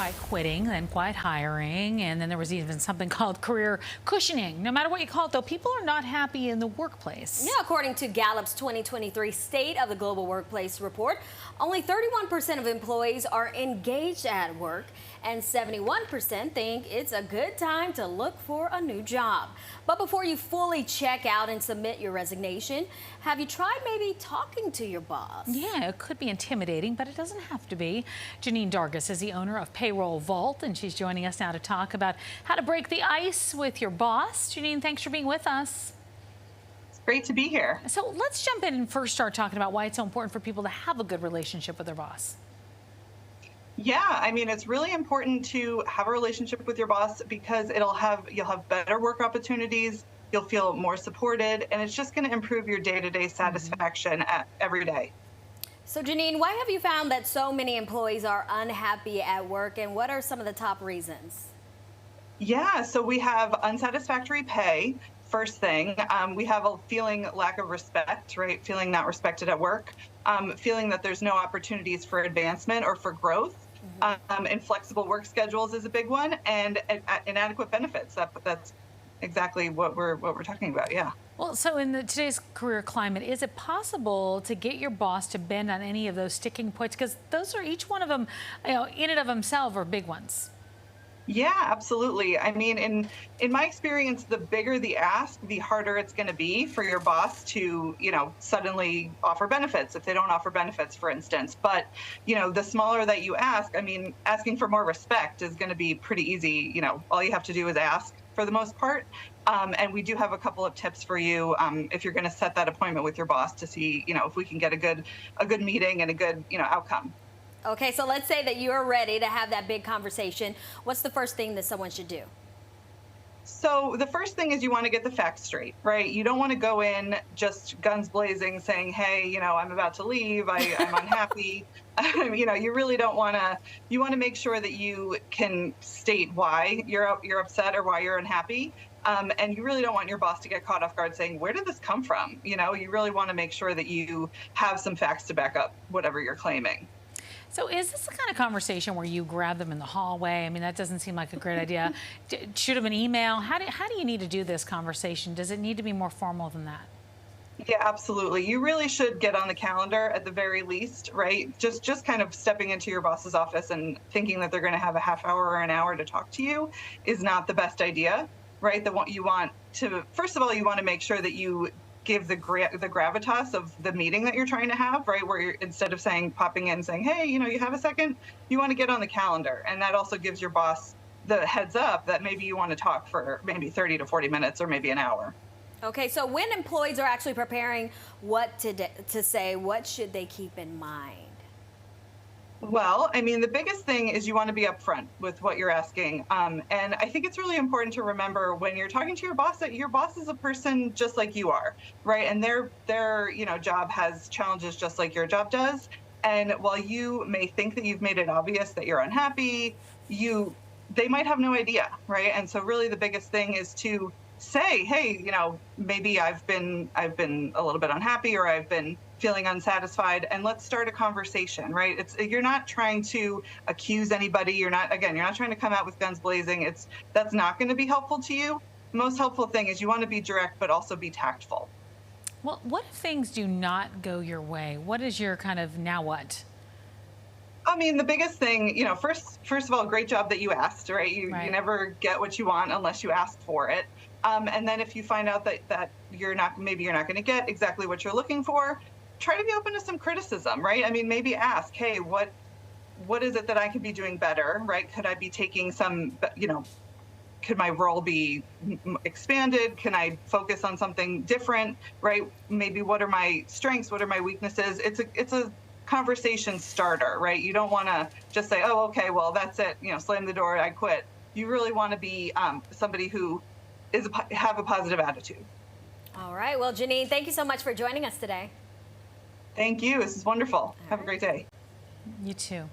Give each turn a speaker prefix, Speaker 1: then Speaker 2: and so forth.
Speaker 1: quiet quitting, then quiet hiring, and then there was even something called career cushioning. No matter what you call it, though, people are not happy in the workplace.
Speaker 2: Yeah, according to Gallup's 2023 State of the Global Workplace report, only 31% of employees are engaged at work, and 71% think it's a good time to look for a new job. But before you fully check out and submit your resignation, have you tried maybe talking to your boss?
Speaker 1: Yeah, it could be intimidating, but it doesn't have to be. Jeanine Dargis is the owner of Payroll Vault, and she's joining us now to talk about how to break the ice with your boss. Jeanine, thanks for being with us.
Speaker 3: It's great to be here.
Speaker 1: So let's jump in and first start talking about why it's so important for people to have a good relationship with their boss.
Speaker 3: Yeah, I mean, it's really important to have a relationship with your boss because you'll have better work opportunities, you'll feel more supported, and it's just going to improve your day-to-day satisfaction every day.
Speaker 2: So Jeanine, why have you found that so many employees are unhappy at work, and what are some of the top reasons?
Speaker 3: Yeah, so we have unsatisfactory pay. First thing, we have a feeling lack of respect, right? Feeling not respected at work, feeling that there's no opportunities for advancement or for growth. Inflexible work schedules is a big one, and inadequate benefits. That's exactly what we're talking about. Yeah.
Speaker 1: Well, so in today's career climate, is it possible to get your boss to bend on any of those sticking points? Because those are each one of them, in and of themselves, are big ones.
Speaker 3: Yeah, absolutely. I mean, in my experience, the bigger the ask, the harder it's going to be for your boss to, suddenly offer benefits if they don't offer benefits, for instance. But, the smaller that you ask, I mean, asking for more respect is going to be pretty easy. All you have to do is ask for the most part. And we do have a couple of tips for you if you're going to set that appointment with your boss to see, if we can get a good meeting and a good, outcome.
Speaker 2: Okay, so let's say that you're ready to have that big conversation. What's the first thing that someone should do?
Speaker 3: So the first thing is you want to get the facts straight, right? You don't want to go in just guns blazing saying, hey, I'm about to leave, I'm unhappy. You really don't want to, you want to make sure that you can state why you're upset or why you're unhappy. And you really don't want your boss to get caught off guard saying, where did this come from? You really want to make sure that you have some facts to back up whatever you're claiming.
Speaker 1: So is this the kind of conversation where you grab them in the hallway? I mean, that doesn't seem like a great idea. Shoot them an email. How do you need to do this conversation? Does it need to be more formal than that?
Speaker 3: Yeah, absolutely. You really should get on the calendar at the very least, right? Just kind of stepping into your boss's office and thinking that they're going to have a half hour or an hour to talk to you is not the best idea, right? First of all, you want to make sure that you give the gravitas of the meeting that you're trying to have, right? Where you're, instead of popping in saying, hey, you have a second, you want to get on the calendar. And that also gives your boss the heads up that maybe you want to talk for maybe 30 to 40 minutes or maybe an hour.
Speaker 2: Okay, so when employees are actually preparing what to say, what should they keep in mind?
Speaker 3: Well, I mean, the biggest thing is you want to be upfront with what you're asking. And I think it's really important to remember when you're talking to your boss that your boss is a person just like you are, right? And their job has challenges just like your job does. And while you may think that you've made it obvious that you're unhappy, they might have no idea, right? And so really the biggest thing is to say, hey, maybe I've been a little bit unhappy or I've been feeling unsatisfied, and let's start a conversation, right? You're not trying to accuse anybody. You're not trying to come out with guns blazing. That's not going to be helpful to you. The most helpful thing is you want to be direct, but also be tactful.
Speaker 1: Well, what if things do not go your way? What is your kind of now what?
Speaker 3: I mean, the biggest thing, first of all, great job that you asked, right? You never get what you want unless you ask for it. And then if you find out that maybe you're not going to get exactly what you're looking for, try to be open to some criticism, right? I mean, maybe ask, hey, what is it that I could be doing better, right? Could I be taking could my role be expanded? Can I focus on something different, right? Maybe what are my strengths? What are my weaknesses? It's a conversation starter, right? You don't want to just say, oh, okay, well, that's it, slam the door, I quit. You really want to be somebody who have a positive attitude. All
Speaker 2: right. Well, Jeanine, thank you so much for joining us today.
Speaker 3: Thank you. This is wonderful. Have a great day.
Speaker 1: You too.